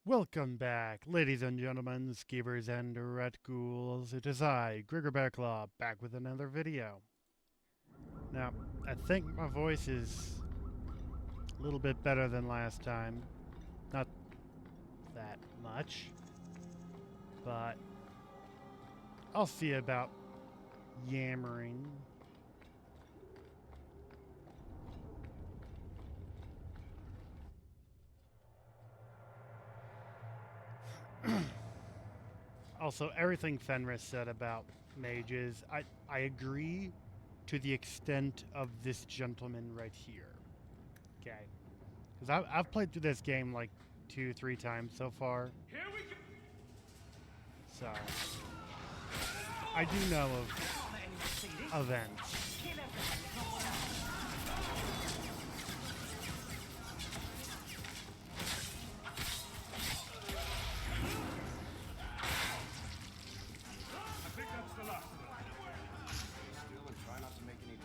Welcome back, ladies and gentlemen, skeevers and rat ghouls. It is I, Gregor Bearclaw, back with another video. Now, I think my voice is a little bit better than last time. Not that much, but I'll see about yammering. Also, everything Fenris said about mages, I agree to the extent of this gentleman right here. Okay. Because I've played through this game like 2-3 times so far. Here we go. So I do know of events. I think that's the last of them. Still and try not to make any.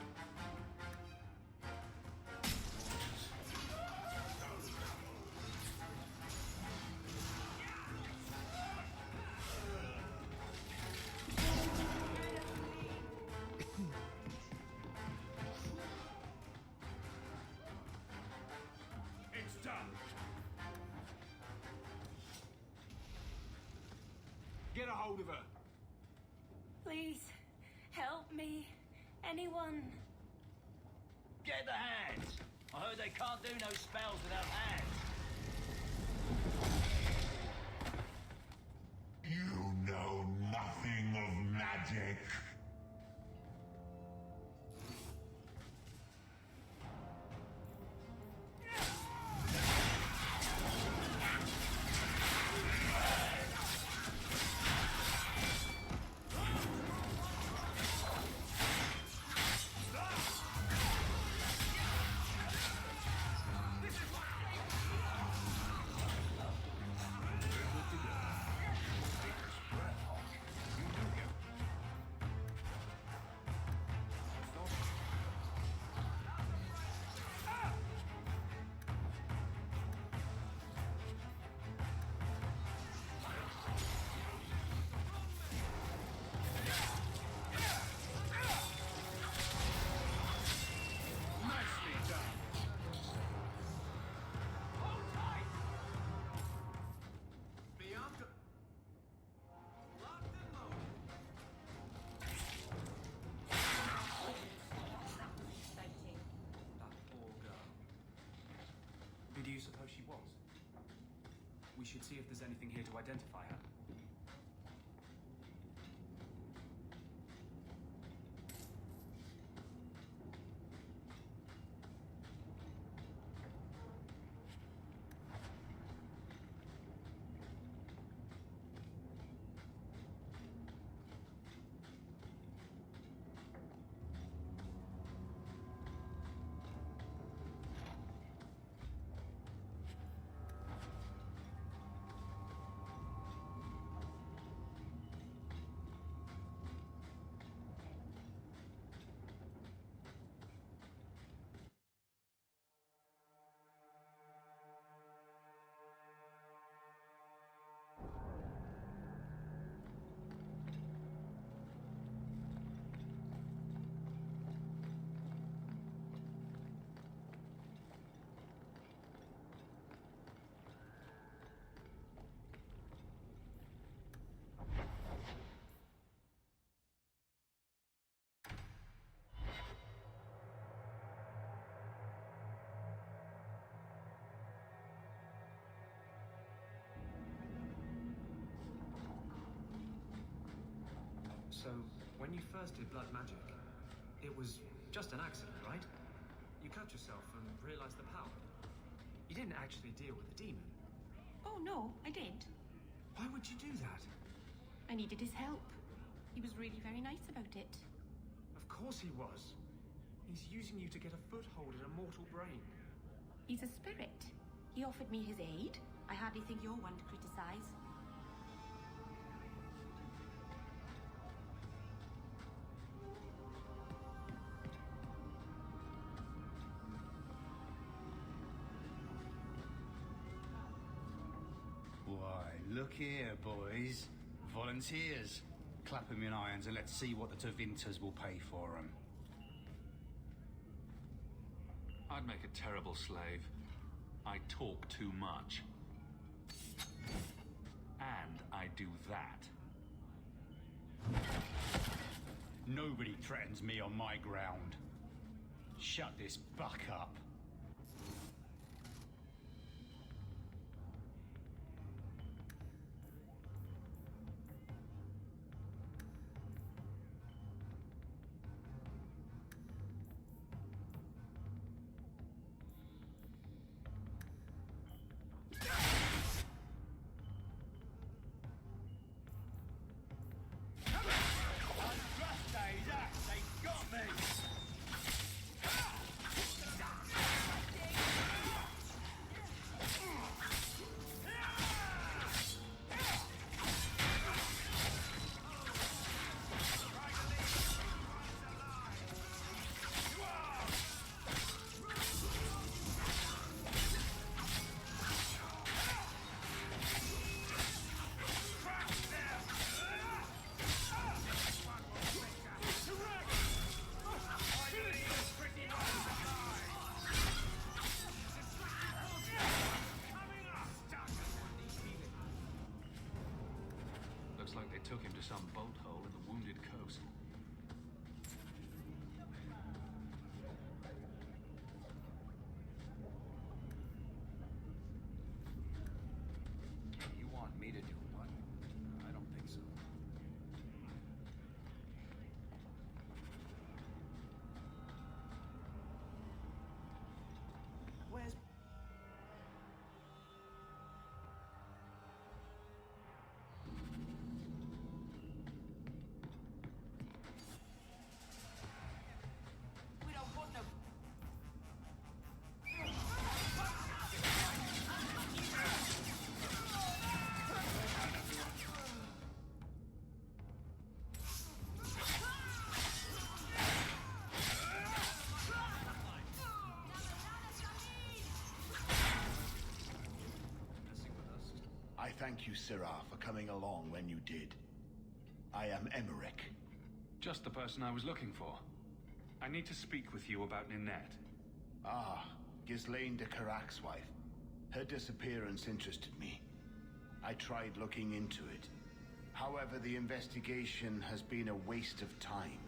It's done. Get a hold of her. Please, help me. Anyone. Get the hands! I heard they can't do no spells without hands. You know nothing of magic. Nicely done. Hold tight. Bianca. Locked and loaded. That poor girl. Who do you suppose she was? We should see if there's anything here to identify her. So, when you first did blood magic, it was just an accident, right? You cut yourself and realized the power. You didn't actually deal with the demon. Oh, no, I did. Why would you do that? I needed his help. He was really very nice about it. Of course he was. He's using you to get a foothold in a mortal brain. He's a spirit. He offered me his aid. I hardly think you're one to criticize. Why, look here, boys. Volunteers. Clap 'em in irons and let's see what the Tevinters will pay for 'em. I'd make a terrible slave. I talk too much. And I do that. Nobody threatens me on my ground. Shut this buck up. Looks like they took him to some boat hole in the wounded coast. You want me to do what? I don't think so. Where's... We don't want no... Messing with us? I thank you, Sirrah, for coming along when you did. I am Emmerich. Just the person I was looking for. I need to speak with you about Ninette. Ah, Ghislaine de Carac's wife. Her disappearance interested me. I tried looking into it. However, the investigation has been a waste of time.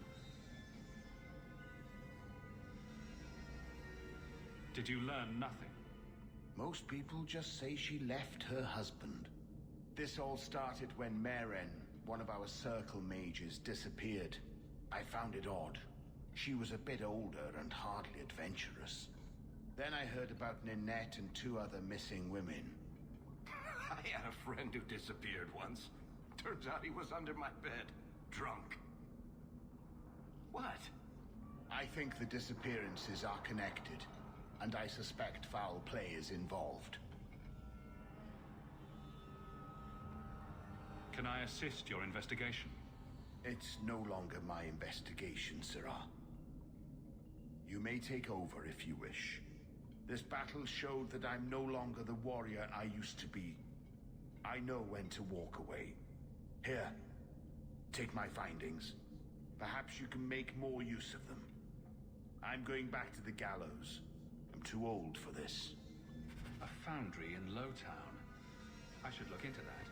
Did you learn nothing? Most people just say she left her husband. This all started when Meren, one of our circle mages, disappeared. I found it odd. She was a bit older and hardly adventurous. Then I heard about Ninette and 2 other missing women. I had a friend who disappeared once. Turns out he was under my bed, drunk. What? I think the disappearances are connected, and I suspect foul play is involved. Can I assist your investigation? It's no longer my investigation, Sirrah. You may take over if you wish. This battle showed that I'm no longer the warrior I used to be. I know when to walk away. Here, take my findings. Perhaps you can make more use of them. I'm going back to the gallows. I'm too old for this. A foundry in Lowtown. I should look into that.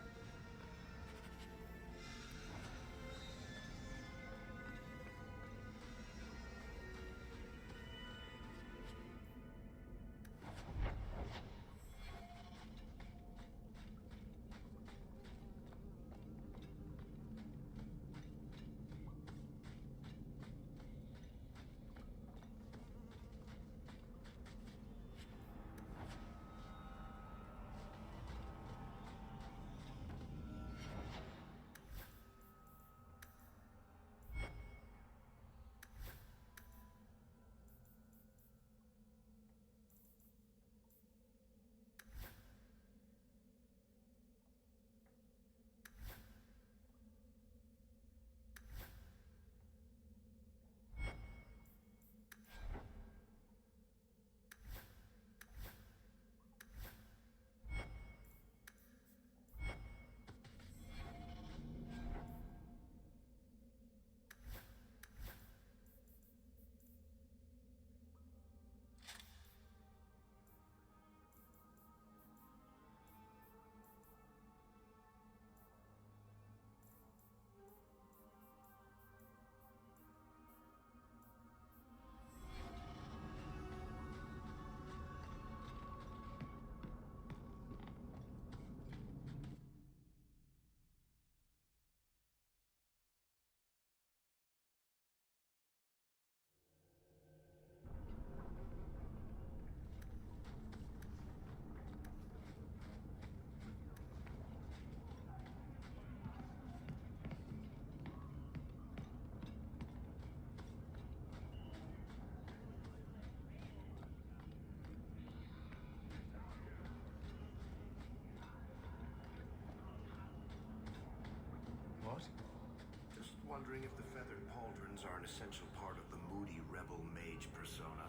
What? Just wondering if the feathered pauldrons are an essential part of the moody rebel mage persona.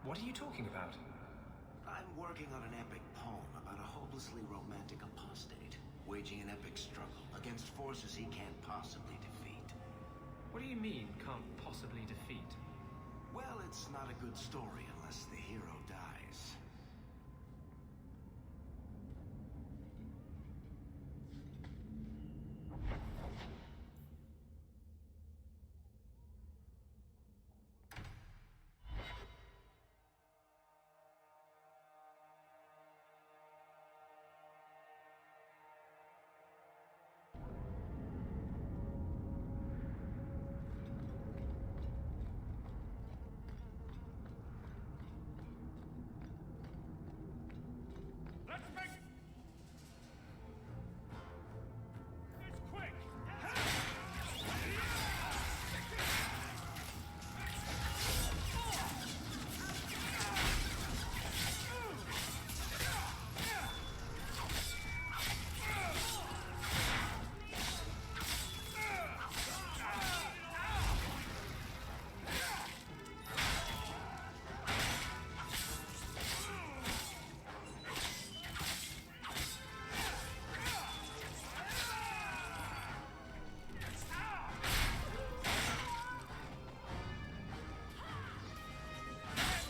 What are you talking about? I'm working on an epic poem about a hopelessly romantic apostate, waging an epic struggle against forces he can't possibly defeat. What do you mean, can't possibly defeat? Well, it's not a good story unless the hero dies. Let's make this quick!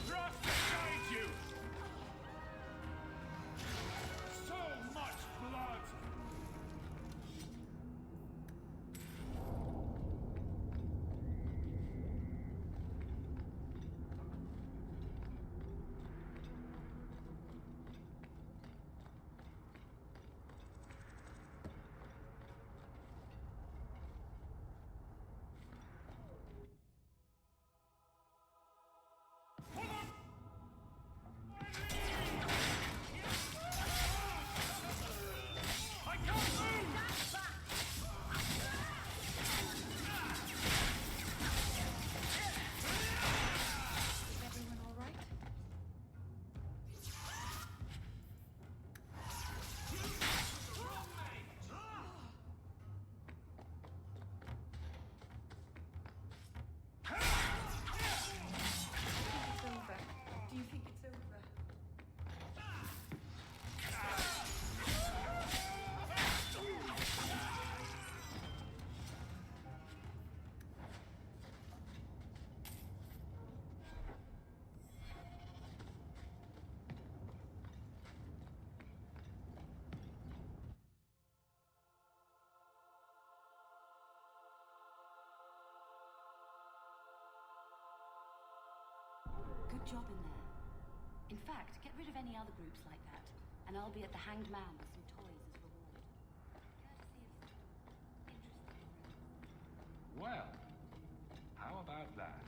Thrust beside you! So much blood! I can't move! Is everyone all right? It's over. Do you think it's over? Good job in there. In fact, get rid of any other groups like that, and I'll be at the Hanged Man with some toys as reward. Courtesy of some interesting friends. Well, how about that?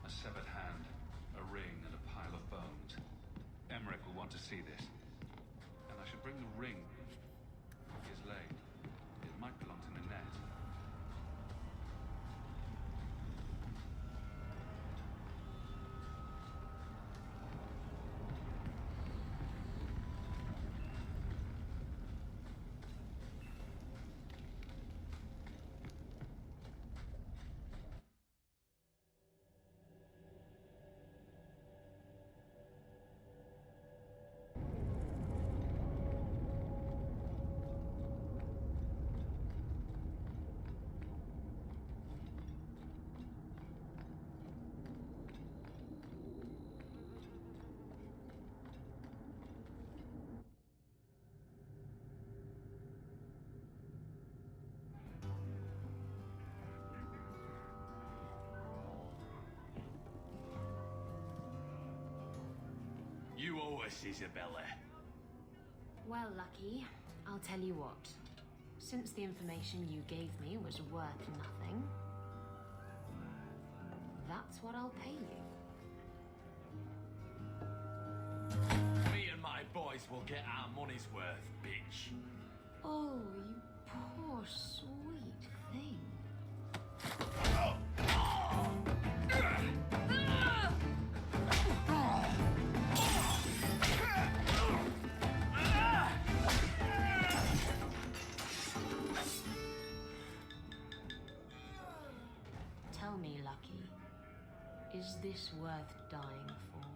A severed hand, a ring, and a pile of bones. Emmerich will want to see this. And I should bring the ring. He is late. It might belong to Nanette. You owe us, Isabella. Well, Lucky, I'll tell you what. Since the information you gave me was worth nothing, that's what I'll pay you. Me and my boys will get our money's worth, bitch. Oh, you poor sweet thing. Tell me, Lucky, is this worth dying for?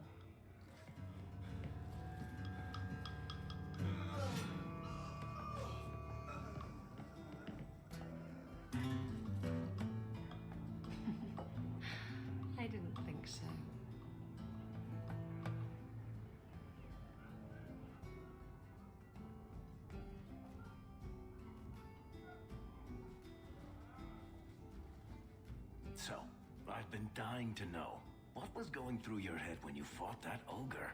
I didn't think so. So, I've been dying to know. What was going through your head when you fought that ogre?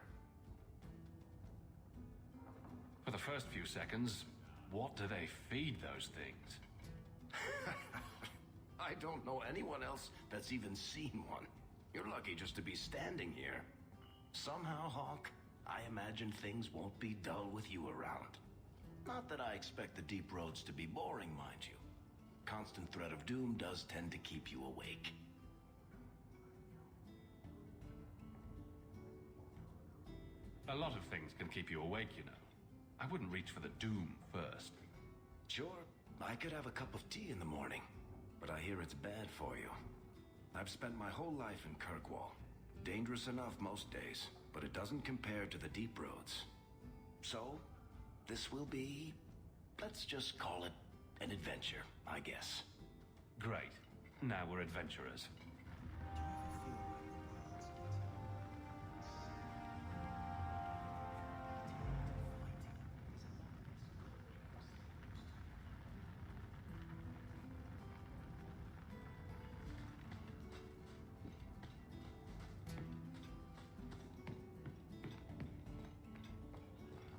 For the first few seconds, what do they feed those things? I don't know anyone else that's even seen one. You're lucky just to be standing here. Somehow, Hawk, I imagine things won't be dull with you around. Not that I expect the deep roads to be boring, mind you. Constant threat of doom does tend to keep you awake. A lot of things can keep you awake, you know. I wouldn't reach for the doom first. Sure, I could have a cup of tea in the morning, but I hear it's bad for you. I've spent my whole life in Kirkwall. Dangerous enough most days, but it doesn't compare to the deep roads. So, this will be, let's just call it an adventure, I guess. Great. Now we're adventurers.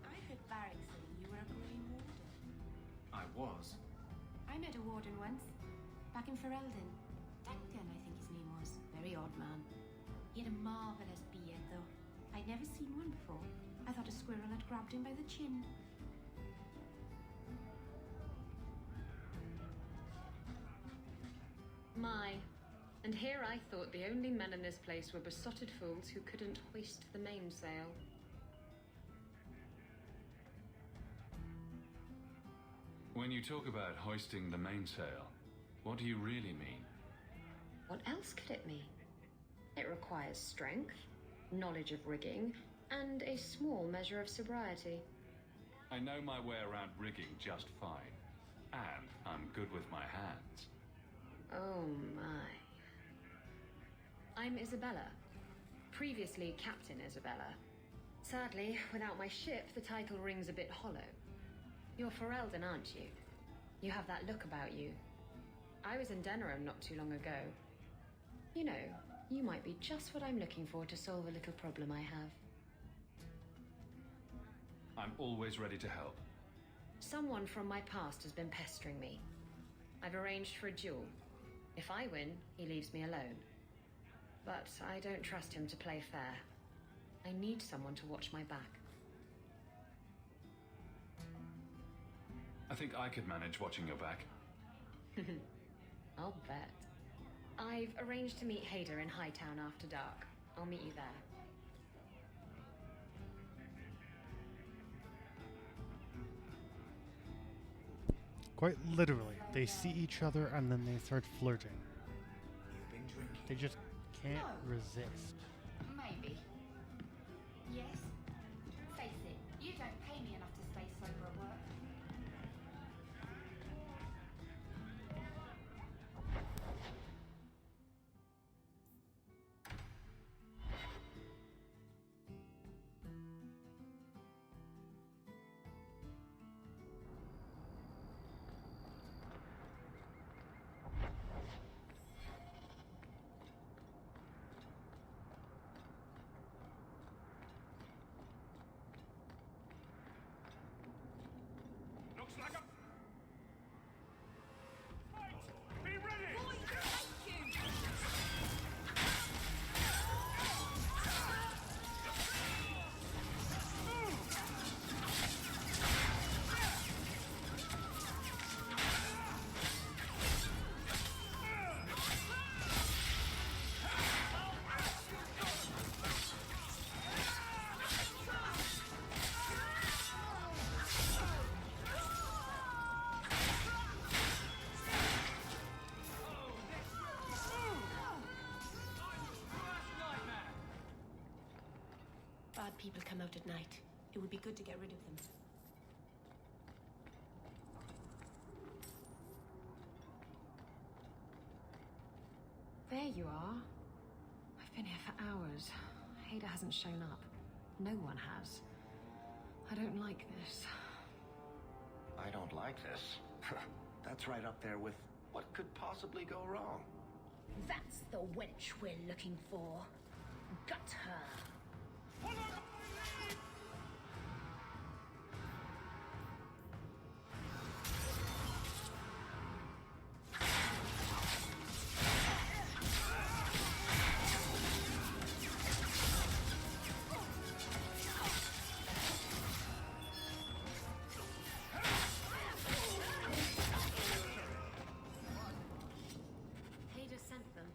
I heard Barrick saying you were a Green Warden. I was. I met a warden once, back in Ferelden. Duncan, I think his name was. Very odd man. He had a marvelous beard, though. I'd never seen one before. I thought a squirrel had grabbed him by the chin. My. And here I thought the only men in this place were besotted fools who couldn't hoist the mainsail. When you talk about hoisting the mainsail, what do you really mean? What else could it mean? It requires strength, knowledge of rigging, and a small measure of sobriety. I know my way around rigging just fine. And I'm good with my hands. Oh my. I'm Isabella. Previously Captain Isabella. Sadly, without my ship, the title rings a bit hollow. You're Ferelden, aren't you? You have that look about you. I was in Denerim not too long ago. You know, you might be just what I'm looking for to solve a little problem I have. I'm always ready to help. Someone from my past has been pestering me. I've arranged for a duel. If I win, he leaves me alone. but I don't trust him to play fair. I need someone to watch my back. I think I could manage watching your back. I'll bet. I've arranged to meet Hader in Hightown after dark. I'll meet you there. Quite literally, they see each other and then they start flirting. You've been drinking. They just can't No. resist. Maybe. Yes? Face it, you don't pay me enough to stay sober at work. Looks like a fight. Be ready. Bad people come out at night. It would be good to get rid of them. There you are. I've been here for hours. Hader hasn't shown up. No one has. I don't like this. I don't like this. That's right up there with what could possibly go wrong. That's the wench we're looking for. Gut her. Hader sent them.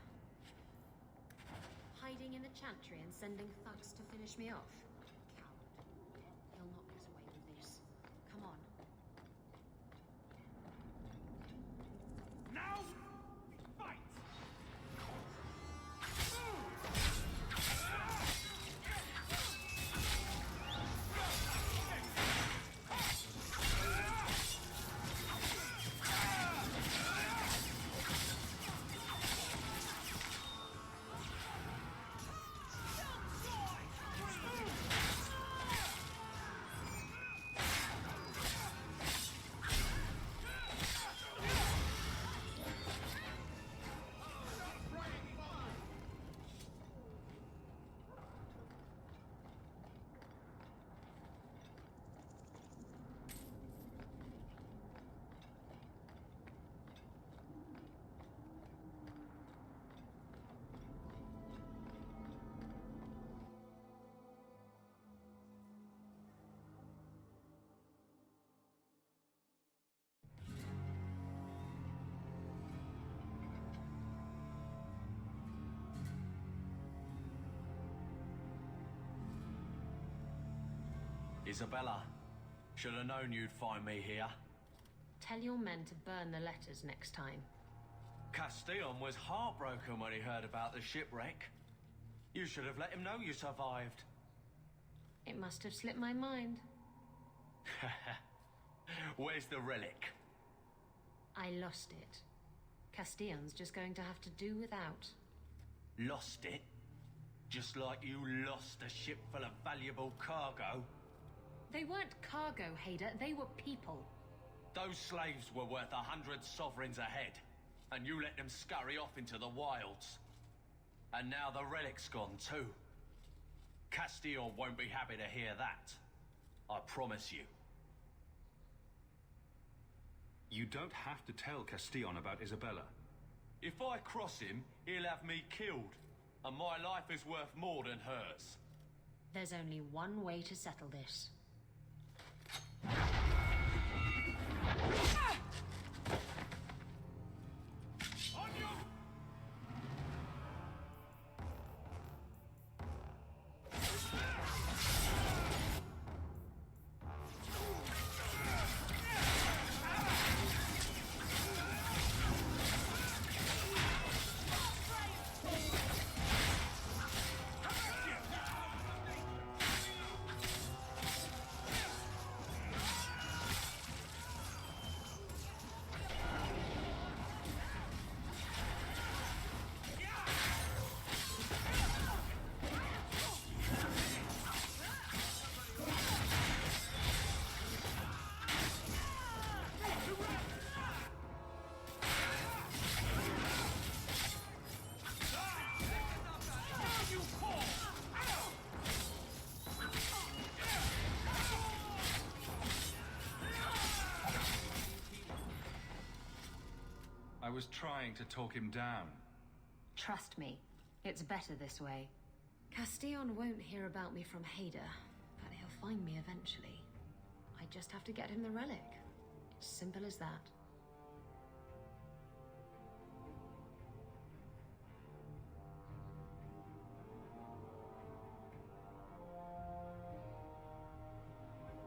Hiding in the chantry and sending thugs to finish me off. Coward. He'll not get away with this. Come on. Now, fight. Isabella, should have known you'd find me here. Tell your men to burn the letters next time. Castillon was heartbroken when he heard about the shipwreck. You should have let him know you survived. It must have slipped my mind. Where's the relic? I lost it. Castillon's just going to have to do without. Lost it? Just like you lost a ship full of valuable cargo? They weren't cargo, Hader. They were people. Those slaves were worth 100 sovereigns a head, and you let them scurry off into the wilds. And now the relic's gone too. Castillon won't be happy to hear that. I promise you. You don't have to tell Castillon about Isabella. If I cross him, he'll have me killed. And my life is worth more than hers. There's only one way to settle this. On you! I was trying to talk him down. Trust me, it's better this way. Castillon won't hear about me from Hader, but he'll find me eventually. I just have to get him the relic. It's simple as that.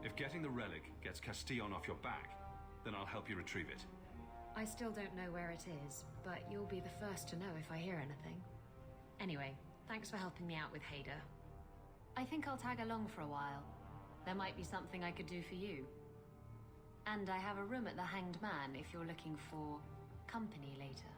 If getting the relic gets Castillon off your back, then I'll help you retrieve it. I still don't know where it is, but you'll be the first to know if I hear anything. Anyway, thanks for helping me out with Hader. I think I'll tag along for a while. There might be something I could do for you. And I have a room at the Hanged Man if you're looking for company later.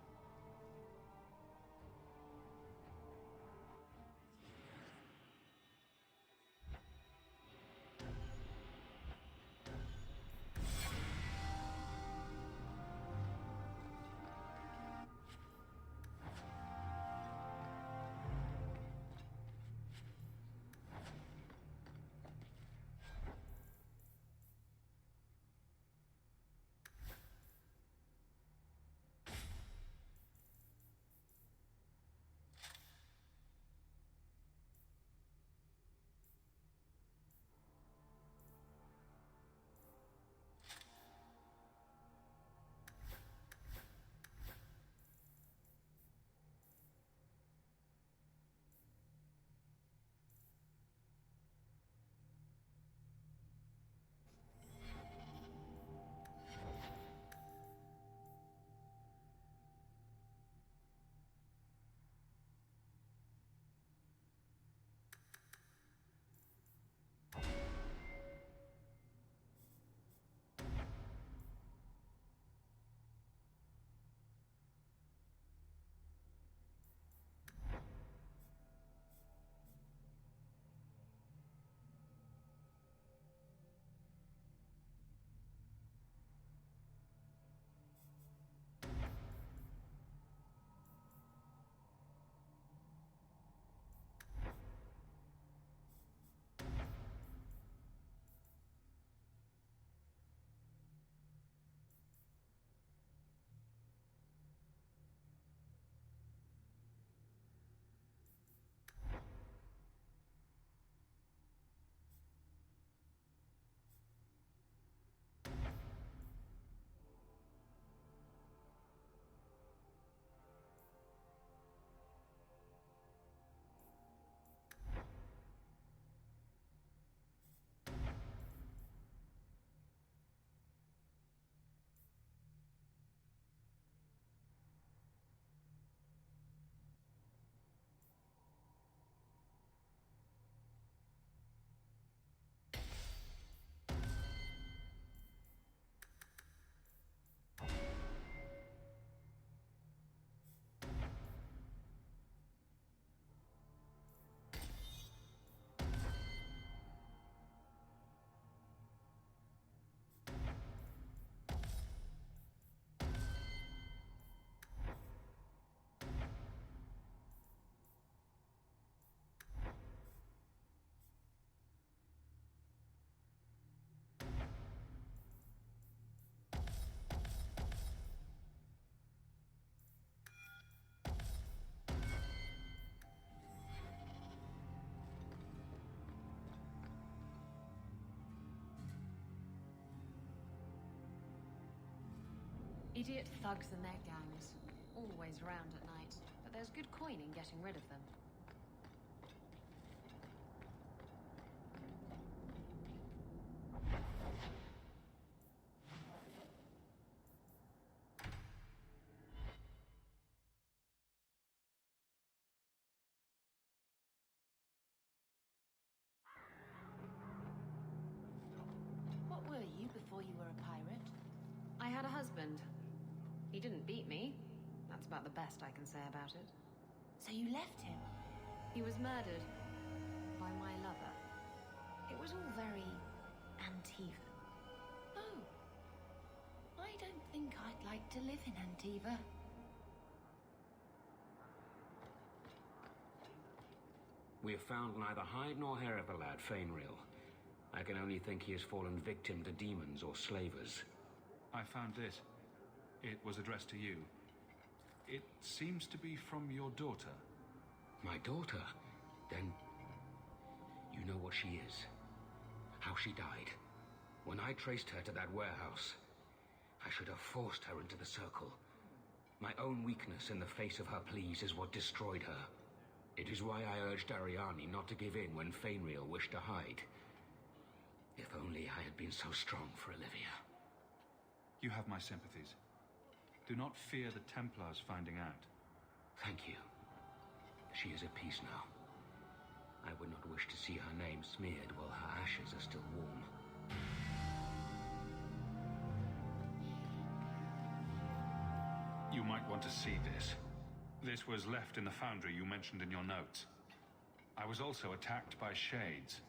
Idiot thugs and their gangs. Always around at night. But there's good coin in getting rid of them. What were you before you were a pirate? I had a husband. He didn't beat me. That's about the best I can say about it. So you left him? He was murdered by my lover. It was all very Antiva. Oh. I don't think I'd like to live in Antiva. We have found neither hide nor hair of the lad, Fainreal. I can only think he has fallen victim to demons or slavers. I found this. It was addressed to you. It seems to be from your daughter. My daughter? Then you know what she is. How she died. When I traced her to that warehouse, I should have forced her into the circle. My own weakness in the face of her pleas is what destroyed her. It is why I urged Ariani not to give in when Fainreal wished to hide. If only I had been so strong for Olivia. You have my sympathies. Do not fear the Templars finding out. Thank you. She is at peace now. I would not wish to see her name smeared while her ashes are still warm. You might want to see this. This was left in the foundry you mentioned in your notes. I was also attacked by shades.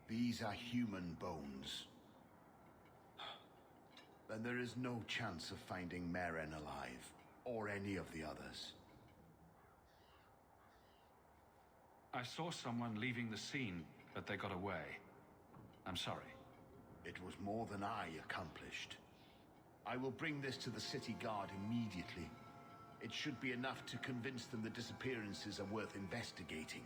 These are human bones. Then there is no chance of finding Meren alive, or any of the others. I saw someone leaving the scene, but they got away. I'm sorry. It was more than I accomplished. I will bring this to the city guard immediately. It should be enough to convince them the disappearances are worth investigating.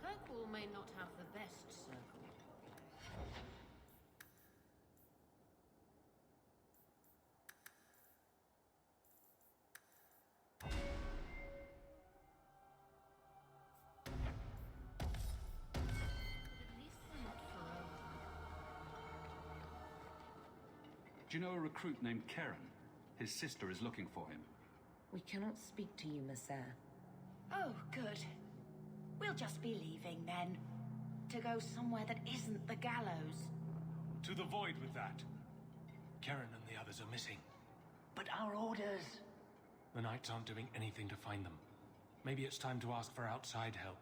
Kirkwall may not have the best circle. Do you know a recruit named Karen? His sister is looking for him. We cannot speak to you, Messer. Oh, good. We'll just be leaving then. To go somewhere that isn't the gallows. To the void with that. Karen and the others are missing. But our orders... The Knights aren't doing anything to find them. Maybe it's time to ask for outside help.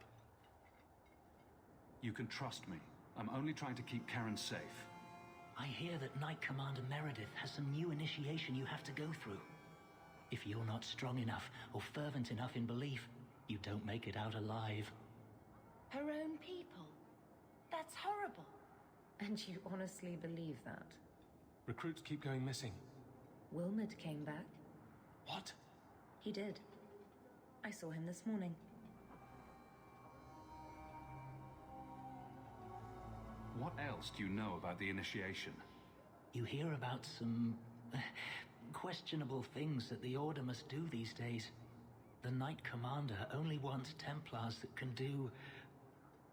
You can trust me. I'm only trying to keep Karen safe. I hear that Knight Commander Meredith has some new initiation you have to go through. If you're not strong enough or fervent enough in belief, you don't make it out alive. Her own people? That's horrible. And you honestly believe that? Recruits keep going missing. Wilmot came back. What? He did. I saw him this morning. What else do you know about the initiation? You hear about some questionable things that the Order must do these days. The Knight Commander only wants Templars that can do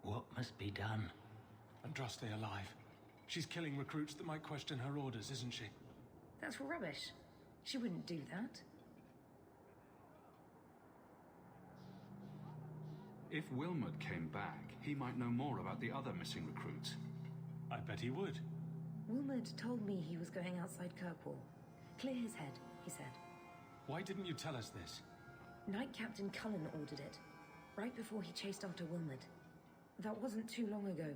what must be done. Andraste alive. She's killing recruits that might question her orders, isn't she? That's rubbish. She wouldn't do that. If Wilmot came back, he might know more about the other missing recruits. I bet he would. Wilmot told me he was going outside Kirkwall. Clear his head, he said. Why didn't you tell us this? Knight Captain Cullen ordered it, right before he chased after Wilmot. That wasn't too long ago.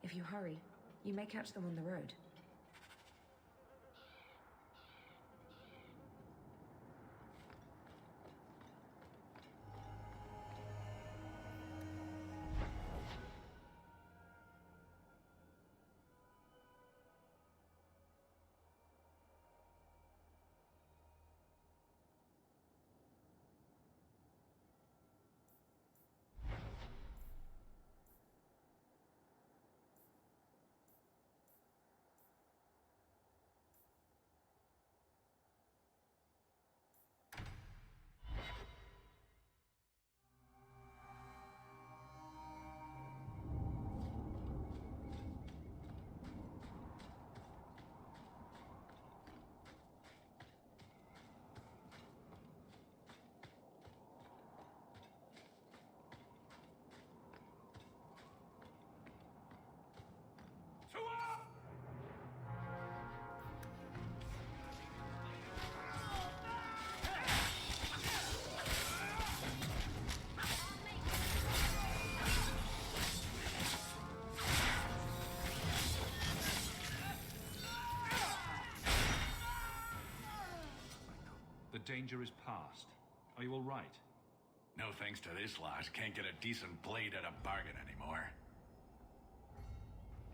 If you hurry, you may catch them on the road. danger is past. Are you all right? No thanks to this lot, can't get a decent blade at a bargain anymore.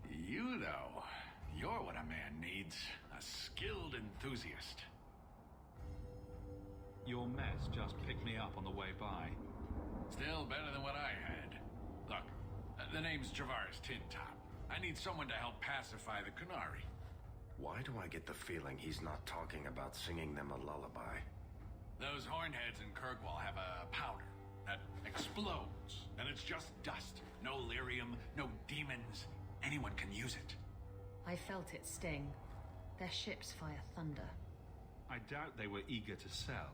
You, though, you're what a man needs. A skilled enthusiast. Your mess just picked me up on the way by. Still better than what I had. Look, the name's Javaris Tintop. I need someone to help pacify the Qunari. Why do I get the feeling he's not talking about singing them a lullaby? Those hornheads in Kirkwall have a powder that explodes, and it's just dust. No lyrium, no demons. Anyone can use it. I felt it sting. Their ships fire thunder. I doubt they were eager to sell.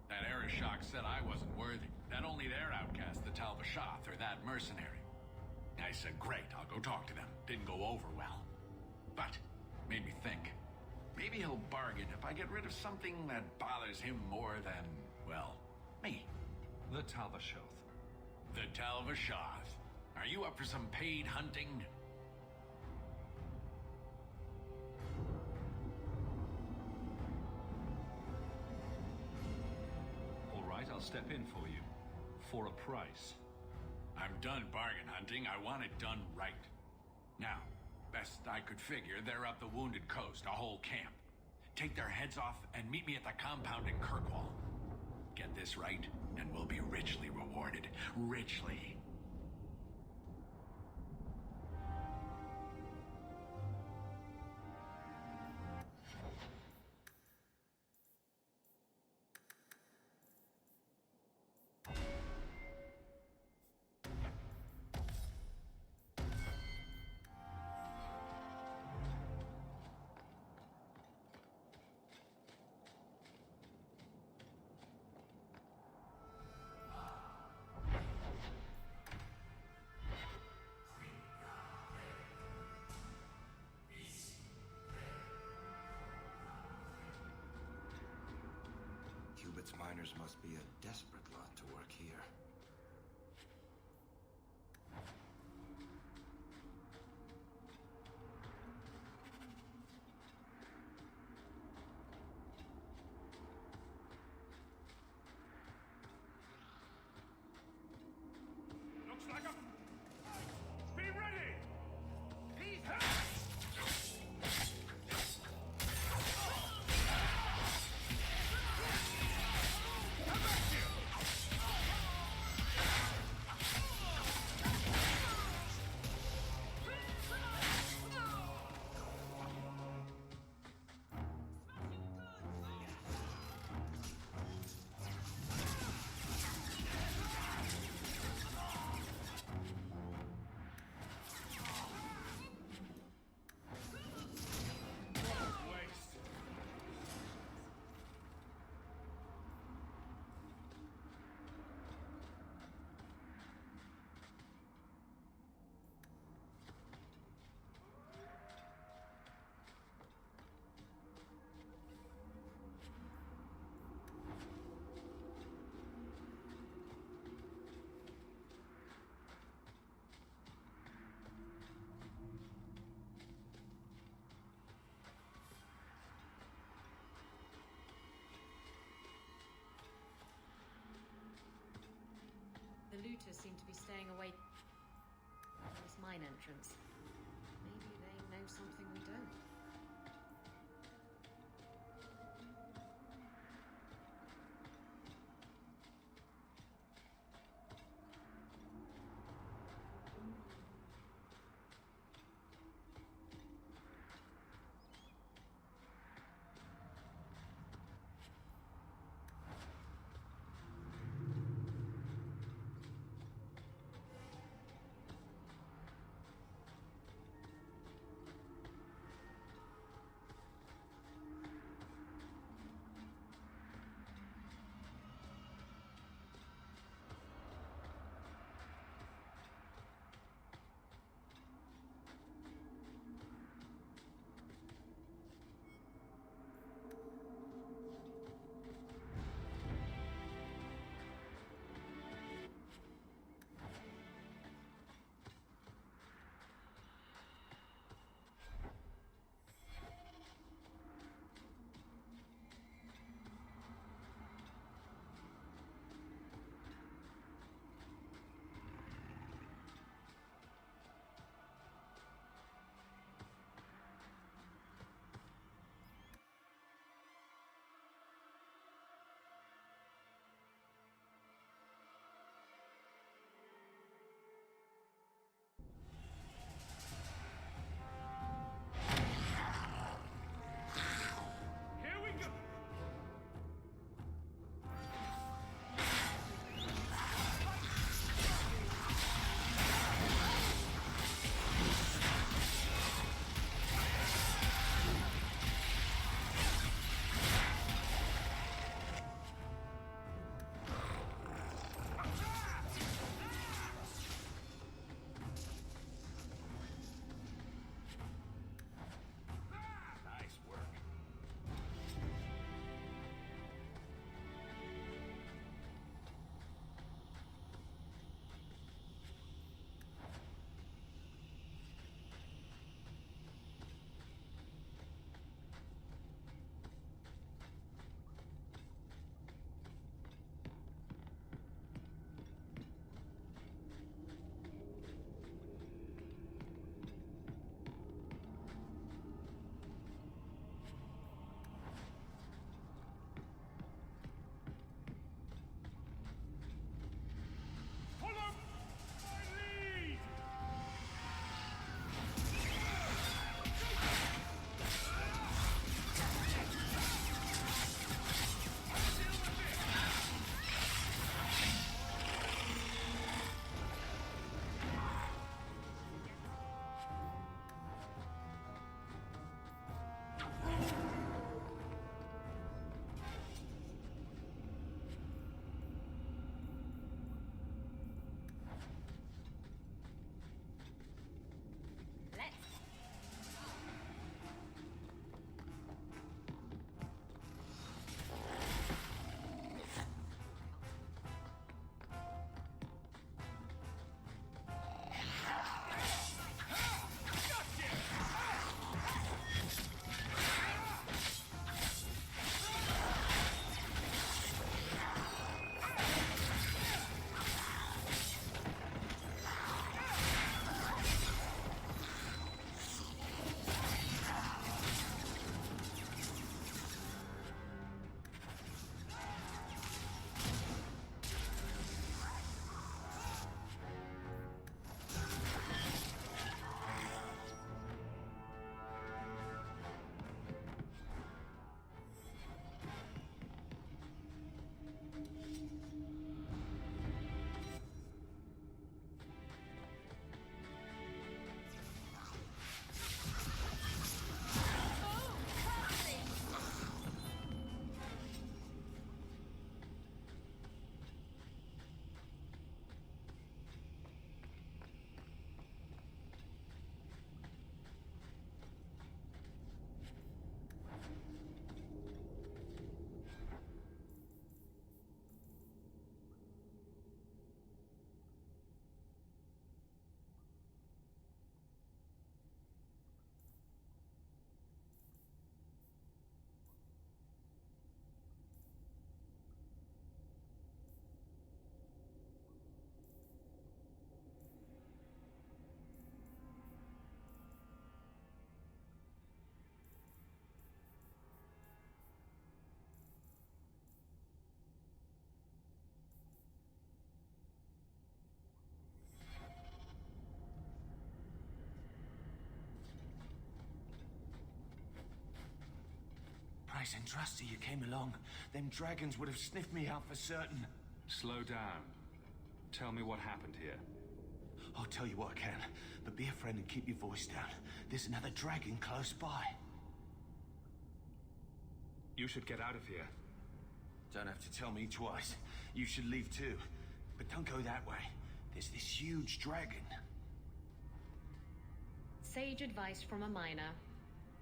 That Arishok said I wasn't worthy. That only their outcast, the Talvashath, or that mercenary. I said, great, I'll go talk to them. Didn't go over well. But, made me think. Maybe he'll bargain if I get rid of something that bothers him more than, well, me. The Talvashoth. The Talvashath. Are you up for some paid hunting? All right, I'll step in for you. For a price. I'm done bargain hunting. I want it done right. Now, best I could figure, they're up the Wounded Coast, a whole camp. Take their heads off and meet me at the compound in Kirkwall. Get this right, and we'll be richly rewarded. Richly. Cubit's miners must be a desperate lot to work here. Looks like a... Be ready! The looters seem to be staying away from this mine entrance. Maybe they know something we don't. nice and trusty you came along. Them dragons would have sniffed me out for certain. Slow down. Tell me what happened here. I'll tell you what I can, but be a friend and keep your voice down. There's another dragon close by. You should get out of here. Don't have to tell me twice. You should leave too. But don't go that way. There's this huge dragon. Sage advice from a miner.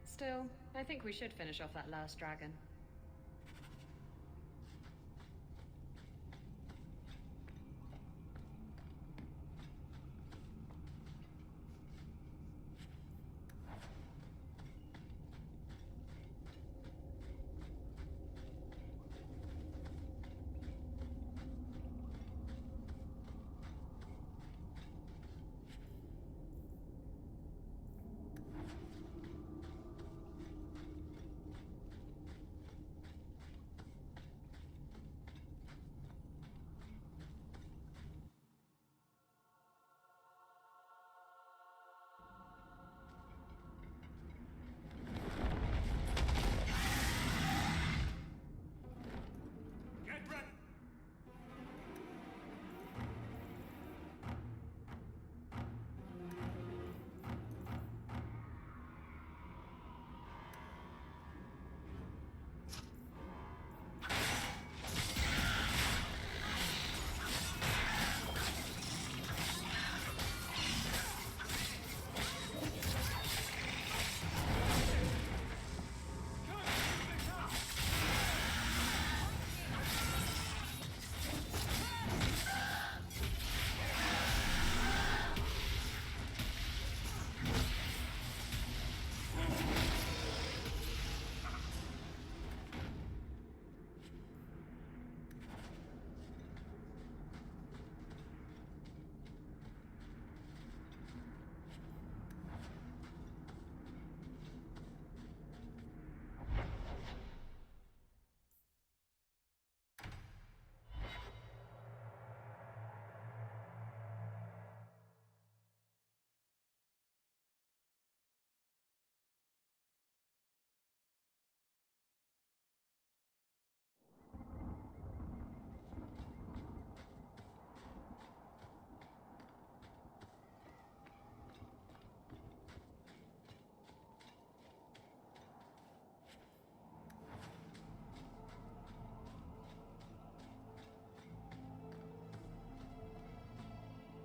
Still, I think we should finish off that last dragon. Get ready!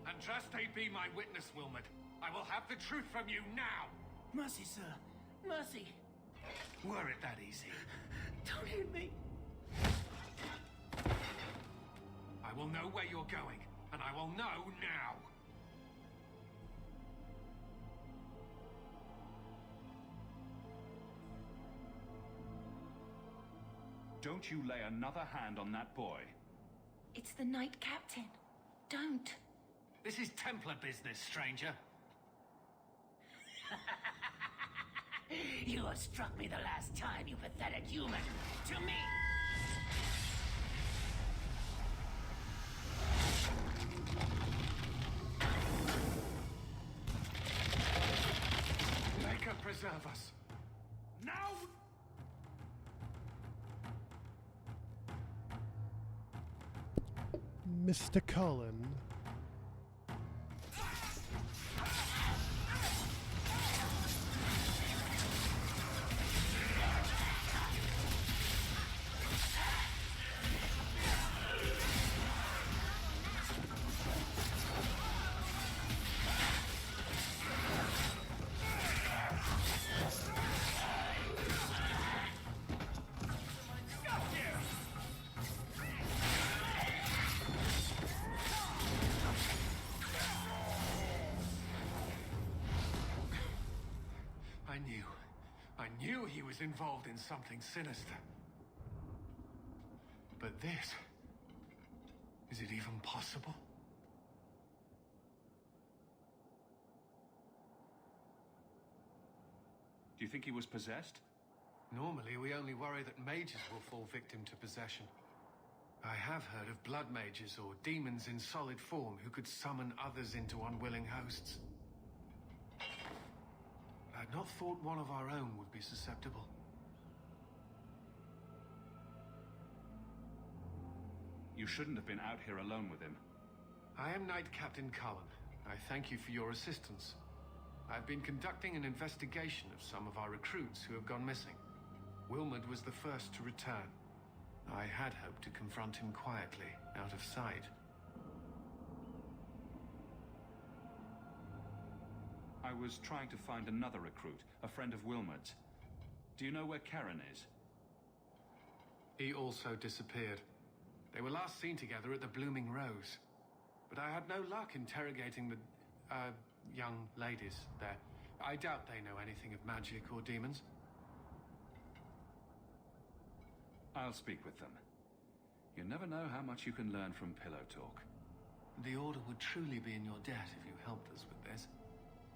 And trust they be my witness, Wilmot. I will have the truth from you now! Mercy, sir. Mercy. Were it that easy? Don't hit me. I will know where you're going, and I will know now! Don't you lay another hand on that boy. It's the Knight Captain. Don't. This is Templar business, stranger. You have struck me the last time, you pathetic human. To me! Maker preserve us. Now! Mr. Cullen. I knew he was involved in something sinister. But this... is it even possible? Do you think he was possessed? Normally, we only worry that mages will fall victim to possession. I have heard of blood mages or demons in solid form who could summon others into unwilling hosts. I'd not thought one of our own would be susceptible. You shouldn't have been out here alone with him. I am Knight Captain Cullen. I thank you for your assistance. I've been conducting an investigation of some of our recruits who have gone missing. Wilmot was the first to return. I had hoped to confront him quietly, out of sight. I was trying to find another recruit, a friend of Wilmot's. Do you know where Karen is? He also disappeared. They were last seen together at the Blooming Rose. But I had no luck interrogating the, young ladies there. I doubt they know anything of magic or demons. I'll speak with them. You never know how much you can learn from pillow talk. The Order would truly be in your debt if you helped us with this.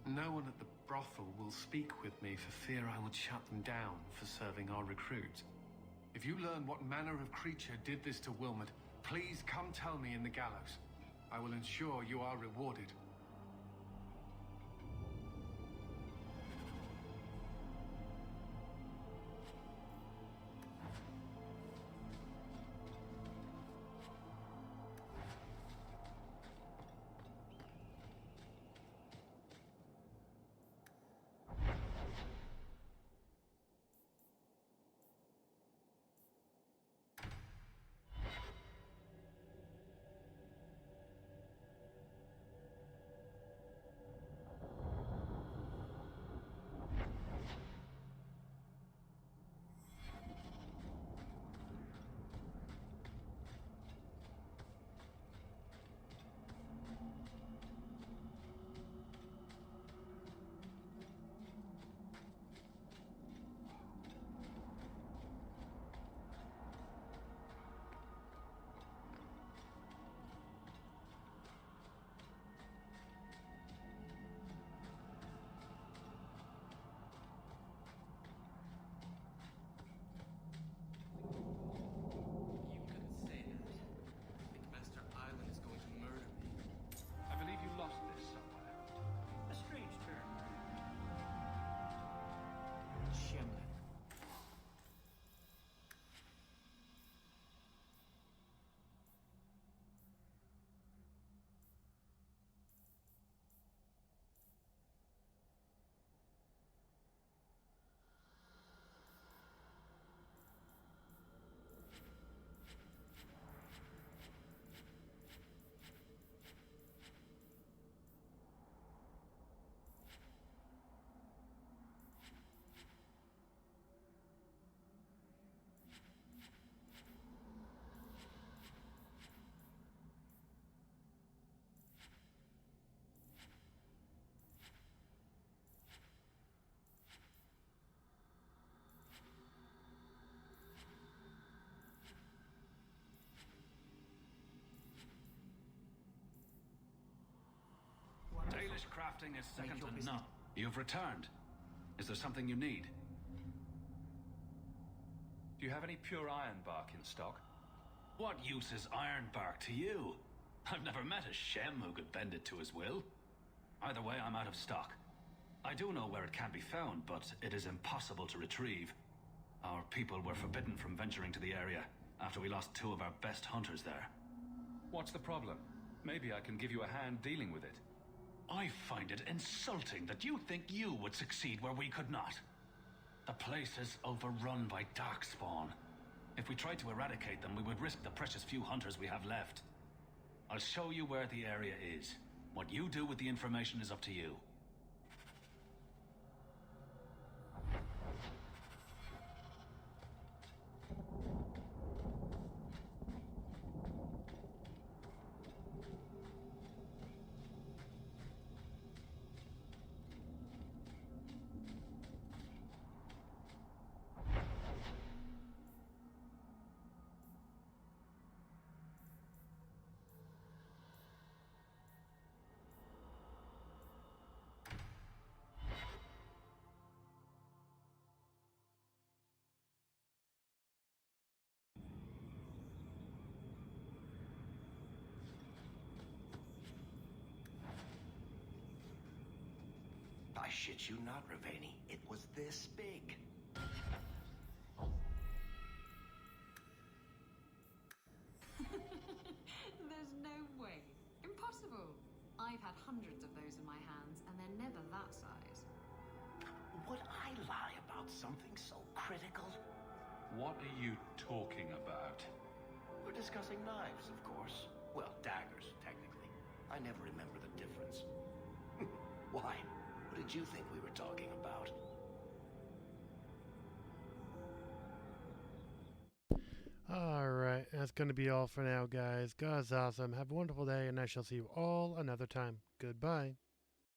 No one at the brothel will speak with me for fear I would shut them down for serving our recruits. If you learn what manner of creature did this to Wilmot, please come tell me in the gallows. I will ensure you are rewarded. I believe you lost this somewhere. A strange term. Shemlin. Dalish crafting is second to none. You've returned. Is there something you need? Do you have any pure iron bark in stock? What use is iron bark to you? I've never met a Shem who could bend it to his will. Either way, I'm out of stock. I do know where it can be found, but it is impossible to retrieve. Our people were forbidden from venturing to the area after we lost 2 of our best hunters there. What's the problem? Maybe I can give you a hand dealing with it. I find it insulting that you think you would succeed where we could not. The place is overrun by darkspawn. If we tried to eradicate them, we would risk the precious few hunters we have left. I'll show you where the area is. What you do with the information is up to you. I shit you not, Ravani. It was this big. had hundreds of those in my hands, and they're never that size. Would I lie about something so critical? What are you talking about? We're discussing knives, of course. Well, daggers, technically. I never remember the difference. Why? What did you think we were talking about? Alright, that's going to be all for now, guys. God's awesome. Have a wonderful day, and I shall see you all another time. Goodbye.